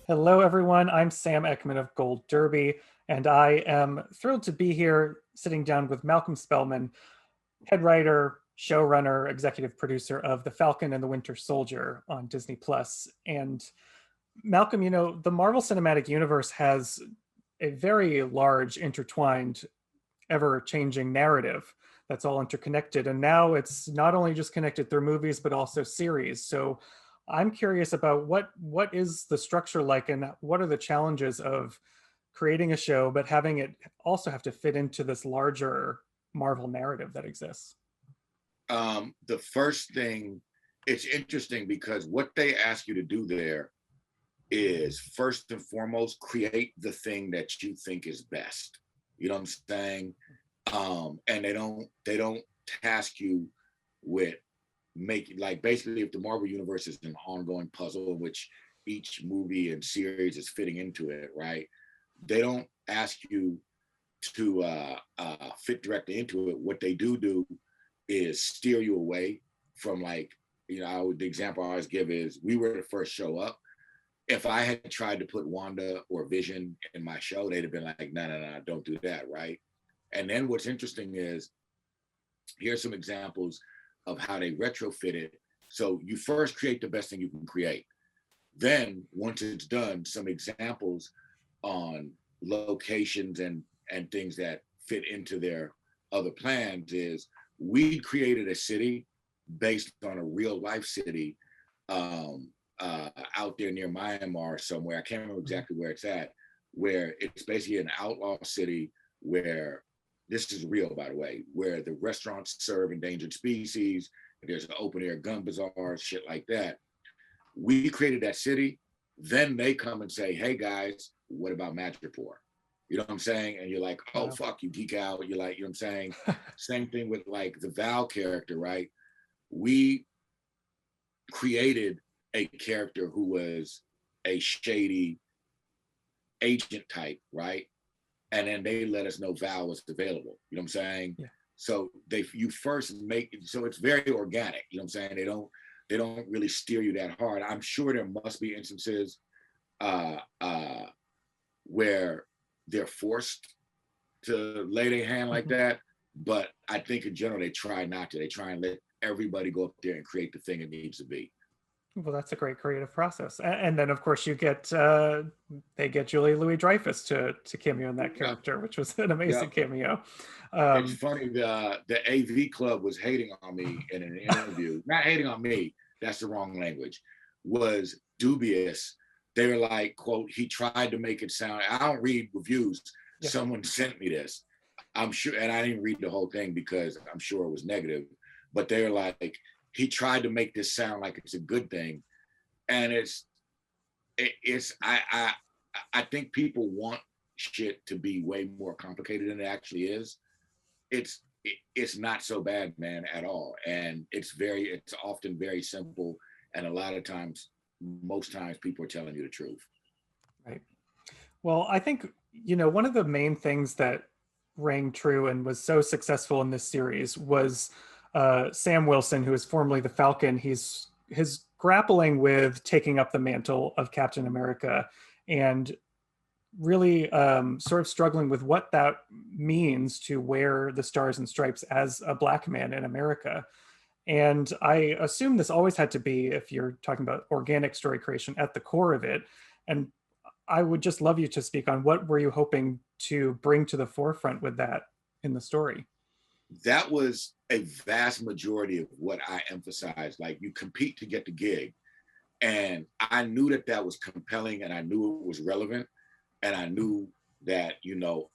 Hello, everyone. I'm Sam Eckmann of Gold Derby, and I am thrilled to be here sitting down with Malcolm Spellman, head writer, showrunner, executive producer of The Falcon and the Winter Soldier on Disney Plus. And Malcolm, the Marvel Cinematic Universe has a very large, intertwined, ever-changing narrative that's all interconnected. And now it's not only just connected through movies, but also series. So I'm curious about what is the structure like, and what are the challenges of creating a show, but having it also have to fit into this larger Marvel narrative that exists. The first thing, it's interesting because what they ask you to do there is first and foremost create the thing that you think is best. You know what I'm saying? And they don't task you with making, like, basically, if the Marvel universe is an ongoing puzzle in which each movie and series is fitting into it, right? They don't ask you to fit directly into it. What they do is steer you away from, like, the example I always give is we were the first show up. If I had tried to put Wanda or Vision in my show, they'd have been like, no, don't do that, right? And then what's interesting is, here's some examples of how they retrofit it. So you first create the best thing you can create. Then once it's done, some examples on locations and things that fit into their other plans is we created a city based on a real life city out there near Myanmar somewhere. I can't remember exactly where it's at, where it's basically an outlaw city where, this is real, by the way, where the restaurants serve endangered species. There's an open air gun bazaar, shit like that. We created that city. Then they come and say, hey guys, what about Madripoor? You know what I'm saying? And you're like, oh, wow. Fuck, you geek out. You're like, you know what I'm saying? Same thing with, like, the Val character, right? We created a character who was a shady agent type, right? And then they let us know Val was available. You know what I'm saying? Yeah. So you first make it, so it's very organic. You know what I'm saying? They don't really steer you that hard. I'm sure there must be instances where they're forced to lay their hand like that. But I think in general, they try not to. They try and let everybody go up there and create the thing it needs to be. Well, that's a great creative process. And then, of course, they get Julie Louis-Dreyfus to cameo in that character, which was an amazing cameo. It's funny, the AV Club was hating on me in an interview. Not hating on me, that's the wrong language, was dubious. They were like, quote, he tried to make it sound, I don't read reviews. Yeah. Someone sent me this. I'm sure, and I didn't read the whole thing because I'm sure it was negative, but they were like, he tried to make this sound like it's a good thing. And I think people want shit to be way more complicated than it actually is. It's not so bad, man, at all. And it's often very simple. And a lot of times, most times people are telling you the truth. Right. Well, I think, one of the main things that rang true and was so successful in this series was Sam Wilson, who is formerly the Falcon. His grappling with taking up the mantle of Captain America and really sort of struggling with what that means to wear the stars and stripes as a Black man in America. And I assume this always had to be, if you're talking about organic story creation, at the core of it. And I would just love you to speak on what were you hoping to bring to the forefront with that in the story? That was a vast majority of what I emphasized. Like, you compete to get the gig. And I knew that was compelling, and I knew it was relevant. And I knew that,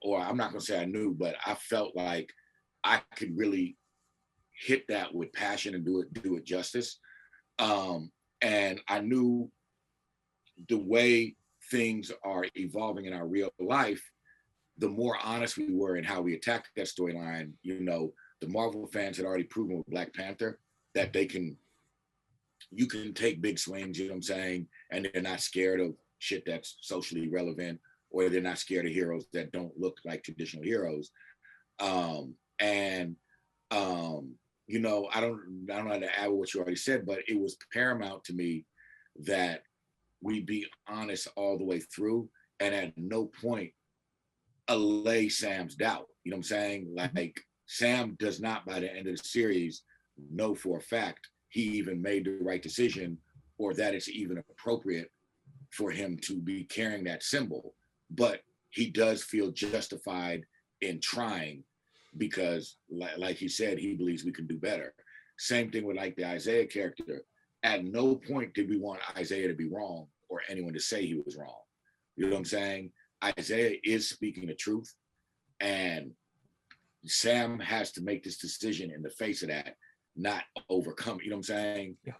or I'm not going to say I knew, but I felt like I could really hit that with passion and do it justice. And I knew the way things are evolving in our real life, the more honest we were in how we attacked that storyline. The Marvel fans had already proven with Black Panther that you can take big swings, you know what I'm saying? And they're not scared of shit that's socially relevant, or they're not scared of heroes that don't look like traditional heroes. I don't know how to add what you already said, but it was paramount to me that we be honest all the way through, and at no point allay Sam's doubt. You know what I'm saying? Like, Sam does not, by the end of the series, know for a fact he even made the right decision, or that it's even appropriate for him to be carrying that symbol. But he does feel justified in trying, because like he said, he believes we can do better. Same thing with like the Isaiah character. At no point did we want Isaiah to be wrong or anyone to say he was wrong. You know what I'm saying? Isaiah is speaking the truth, and Sam has to make this decision in the face of that, not overcome. You know what I'm saying? Yeah.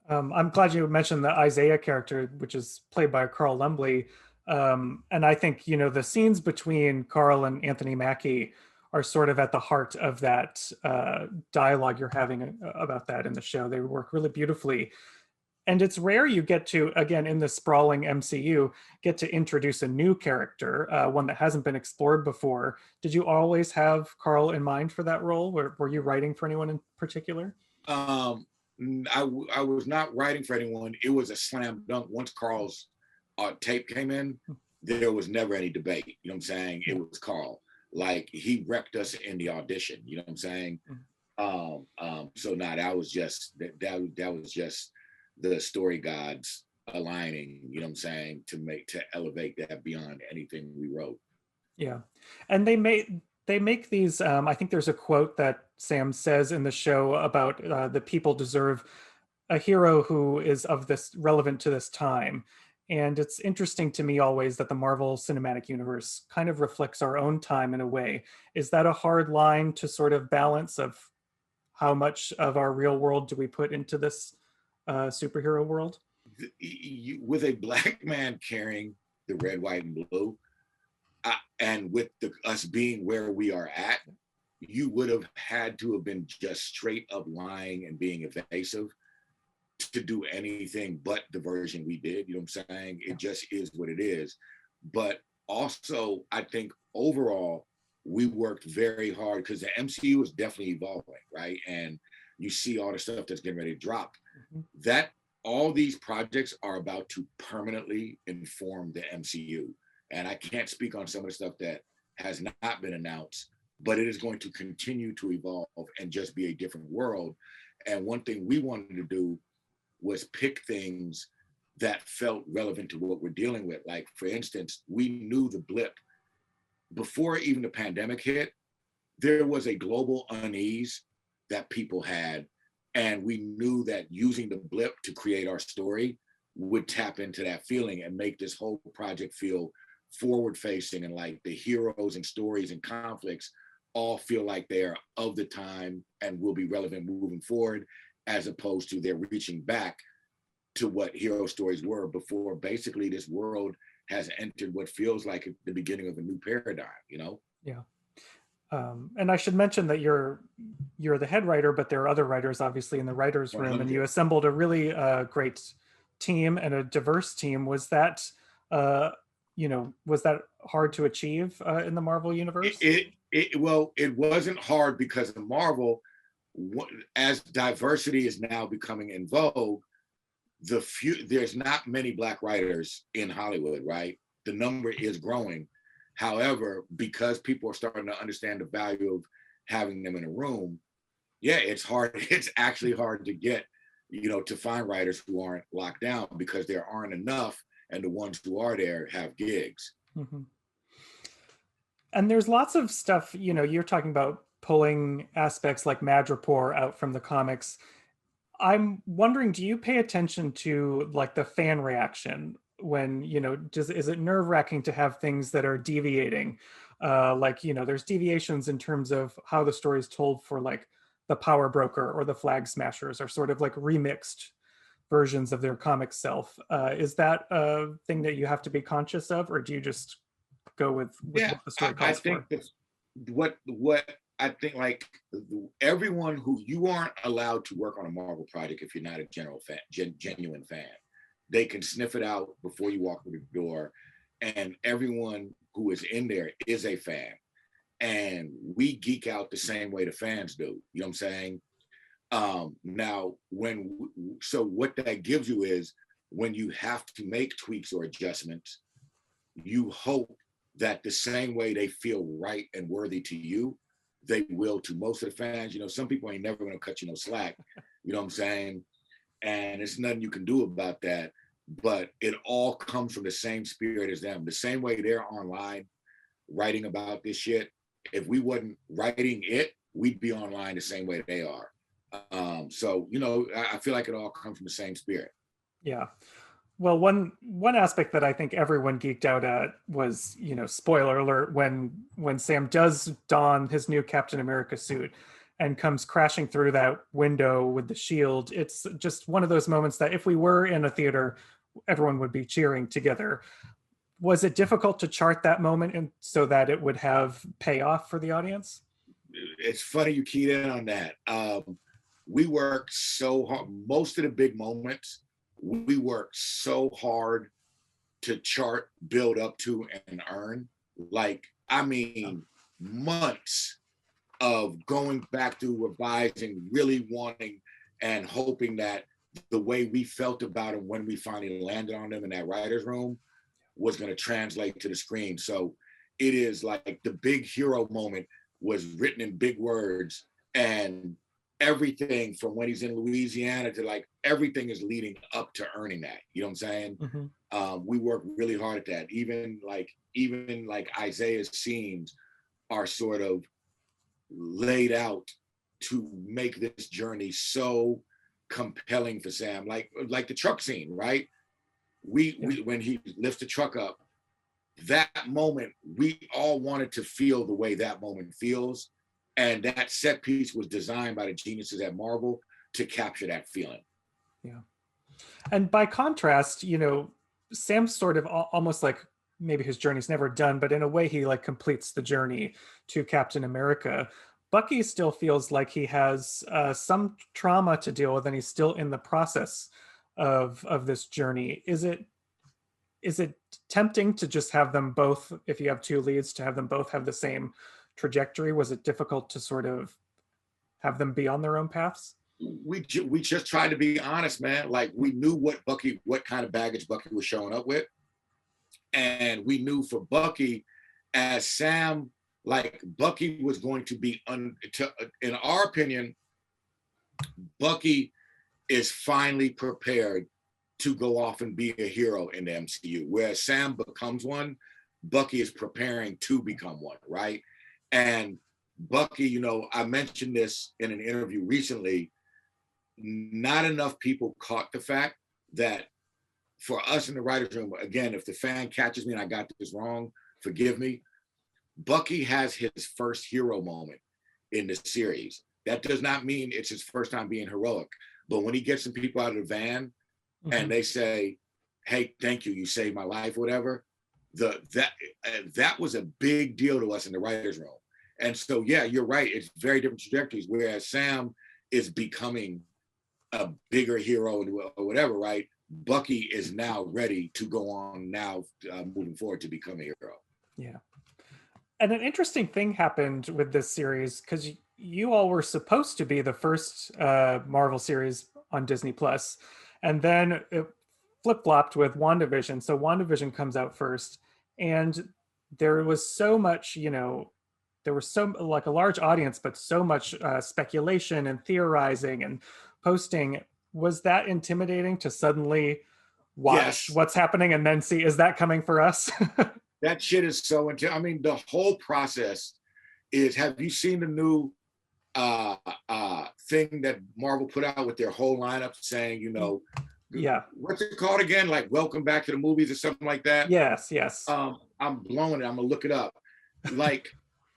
I'm glad you mentioned the Isaiah character, which is played by Carl Lumbly. And I think, you know, the scenes between Carl and Anthony Mackie are sort of at the heart of that dialogue you're having about that in the show. They work really beautifully. And it's rare you get to, again, in the sprawling MCU, get to introduce a new character, one that hasn't been explored before. Did you always have Carl in mind for that role? Were you writing for anyone in particular? I was not writing for anyone. It was a slam dunk. Once Carl's tape came in, there was never any debate. You know what I'm saying? It was Carl. Like, he wrecked us in the audition. You know what I'm saying? So that was just that was just the story gods aligning. You know what I'm saying? To elevate that beyond anything we wrote. Yeah, and they make these. I think there's a quote that Sam says in the show about the people deserve a hero who is of this relevant to this time. And it's interesting to me always that the Marvel Cinematic Universe kind of reflects our own time in a way. Is that a hard line to sort of balance of how much of our real world do we put into this superhero world? With a black man carrying the red, white, and blue, and with us being where we are at, you would have had to have been just straight up lying and being evasive to do anything but the version we did. You know what I'm saying? It just is what it is. But also, I think overall, we worked very hard, because the MCU is definitely evolving, right? And you see all the stuff that's getting ready to drop. That all these projects are about to permanently inform the MCU. And I can't speak on some of the stuff that has not been announced, but it is going to continue to evolve and just be a different world. And one thing we wanted to do was pick things that felt relevant to what we're dealing with. Like, for instance, we knew the blip before even the pandemic hit. There was a global unease that people had, and we knew that using the blip to create our story would tap into that feeling and make this whole project feel forward facing, and like the heroes and stories and conflicts all feel like they're of the time and will be relevant moving forward, as opposed to they're reaching back to what hero stories were before. Basically, this world has entered what feels like the beginning of a new paradigm, you know? Yeah. And I should mention that you're the head writer, but there are other writers obviously in the writer's room, 100. and you assembled a really great team and a diverse team. Was that was that hard to achieve in the Marvel universe? Well, it wasn't hard, because in Marvel, as diversity is now becoming in vogue, there's not many Black writers in Hollywood, right? The number is growing. However, because people are starting to understand the value of having them in a room, yeah, it's hard. It's actually hard to get, to find writers who aren't locked down, because there aren't enough, and the ones who are there have gigs. Mm-hmm. And there's lots of stuff, you're talking about pulling aspects like Madripoor out from the comics. I'm wondering, do you pay attention to like the fan reaction when, is it nerve wracking to have things that are deviating? There's deviations in terms of how the story is told for like the Power Broker or the Flag Smashers, are sort of like remixed versions of their comic self. Is that a thing that you have to be conscious of, or do you just go with what the story calls for? What I think, like, everyone who, you aren't allowed to work on a Marvel project if you're not a genuine fan. They can sniff it out before you walk through the door, and everyone who is in there is a fan, and we geek out the same way the fans do. You know what I'm saying? Now, so what that gives you is, when you have to make tweaks or adjustments, you hope that the same way they feel right and worthy to you, they will to most of the fans. You know, some people ain't never gonna cut you no slack, you know what I'm saying? And there's nothing you can do about that, but it all comes from the same spirit as them. The same way they're online writing about this shit, if we wasn't writing it, we'd be online the same way they are. So, you know, I feel like it all comes from the same spirit. Yeah. Well, one aspect that I think everyone geeked out at was, you know, spoiler alert, when Sam does don his new Captain America suit and comes crashing through that window with the shield. It's just one of those moments that if we were in a theater, everyone would be cheering together. Was it difficult to chart that moment and so that it would have payoff for the audience? It's funny you keyed in on that. We worked so hard. Most of the big moments, we worked so hard to chart, build up to, and earn. Like, I mean, months of going back through revising, really wanting and hoping that the way we felt about them when we finally landed on them in that writer's room was going to translate to the screen. So it is like the big hero moment was written in big words, and everything from when he's in Louisiana to like everything is leading up to earning that. You know what I'm saying? Mm-hmm. We work really hard at that. Even like Isaiah's scenes are sort of laid out to make this journey so compelling for Sam. Like the truck scene, right? We when he lifts the truck up, that moment, we all wanted to feel the way that moment feels. And that set piece was designed by the geniuses at Marvel to capture that feeling. Yeah. And by contrast, you know, Sam's sort of almost like maybe his journey's never done, but in a way he like completes the journey to Captain America. Bucky still feels like he has some trauma to deal with, and he's still in the process of this journey. Is it tempting to just have them both, if you have two leads, to have them both have the same trajectory? Was it difficult to sort of have them be on their own paths? We just tried to be honest, man. Like, we knew what kind of baggage Bucky was showing up with, and we knew for Bucky, as Sam, like Bucky was going to be in our opinion, Bucky is finally prepared to go off and be a hero in the MCU. Whereas Sam becomes one, Bucky is preparing to become one, right? And Bucky, you know, I mentioned this in an interview recently, not enough people caught the fact that for us in the writer's room, again, if the fan catches me and I got this wrong, forgive me, Bucky has his first hero moment in the series. That does not mean it's his first time being heroic, but when he gets some people out of the van, and they say, "Hey, thank you, you saved my life," whatever. That was a big deal to us in the writers' room. And so, yeah, you're right. It's very different trajectories. Whereas Sam is becoming a bigger hero or whatever, right? Bucky is now ready to go on now, moving forward to become a hero. Yeah. And an interesting thing happened with this series, because you all were supposed to be the first Marvel series on Disney Plus. And then it flip-flopped with WandaVision. So WandaVision comes out first. And there was so much, you know, there was so like a large audience, but so much speculation and theorizing and posting. Was that intimidating to suddenly watch what's happening and then see, is that coming for us? That shit is so intense. I mean, the whole process is, have you seen the new thing that Marvel put out with their whole lineup saying, you know, what's it called again? Like, welcome back to the movies or something like that? Yes. I'm blowing it. I'm gonna look it up. Like,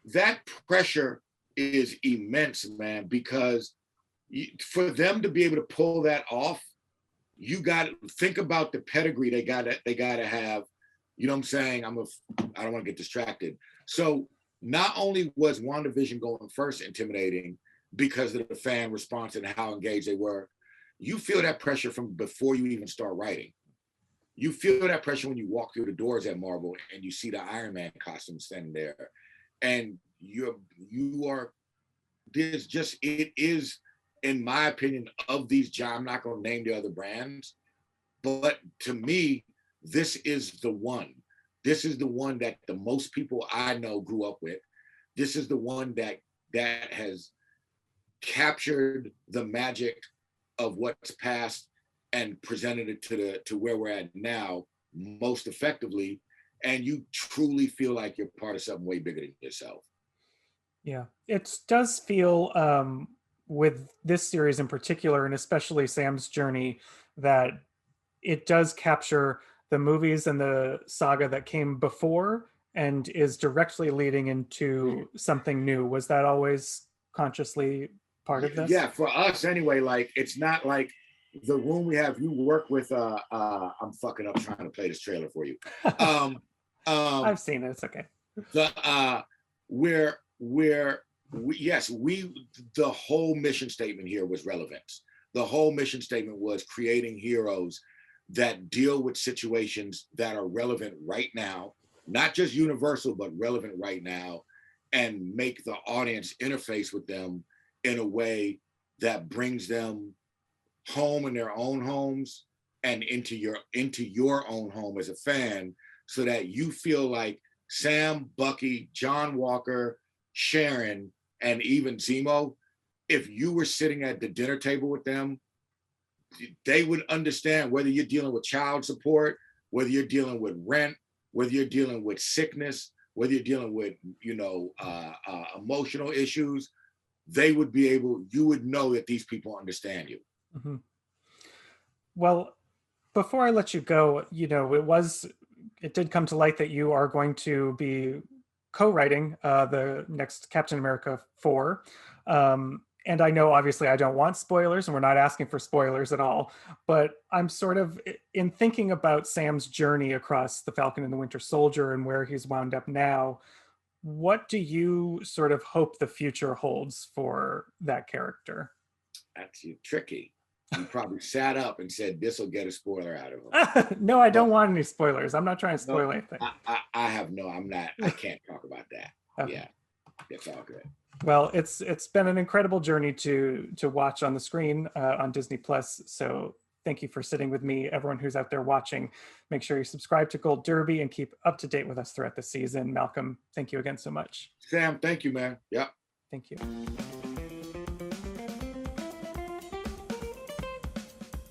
that pressure is immense, man, because for them to be able to pull that off, you got to think about the pedigree they got to have. You know what I'm saying? I don't want to get distracted. So not only was WandaVision going first intimidating because of the fan response and how engaged they were, you feel that pressure from before you even start writing. You feel that pressure when you walk through the doors at Marvel and you see the Iron Man costume standing there. And it is, in my opinion, of these jobs, I'm not going to name the other brands, But to me, this is the one. This is the one that the most people I know grew up with. This is the one that has captured the magic of what's past and presented it to where we're at now most effectively. And you truly feel like you're part of something way bigger than yourself. Yeah, it does feel with this series in particular, and especially Sam's journey, that it does capture the movies and the saga that came before and is directly leading into something new. Was that always consciously part of this? Yeah, for us anyway, like it's not like the room we have you work with I'm fucking up trying to play this trailer for you. I've seen it, it's okay. The where we the whole mission statement here was relevance. The whole mission statement was creating heroes that deal with situations that are relevant right now, not just universal, but relevant right now, and make the audience interface with them in a way that brings them home in their own homes and into your own home as a fan, so that you feel like Sam, Bucky, John Walker, Sharon, and even Zemo, if you were sitting at the dinner table with them, they would understand whether you're dealing with child support, whether you're dealing with rent, whether you're dealing with sickness, whether you're dealing with, emotional issues. You would know that these people understand you. Mm-hmm. Well, before I let you go, it did come to light that you are going to be co-writing the next Captain America 4. And I know, obviously, I don't want spoilers, and we're not asking for spoilers at all, but I'm sort of, in thinking about Sam's journey across the Falcon and the Winter Soldier and where he's wound up now, what do you sort of hope the future holds for that character? That's tricky. You probably sat up and said, this will get a spoiler out of him. No, I don't want any spoilers. I'm not trying to spoil anything. I can't talk about that. Okay. Yeah, it's all good. Well, it's been an incredible journey to watch on the screen on Disney Plus. So thank you for sitting with me. Everyone who's out there watching, make sure you subscribe to Gold Derby and keep up to date with us throughout the season. Malcolm, thank you again so much. Sam, thank you, man. Yeah. Thank you.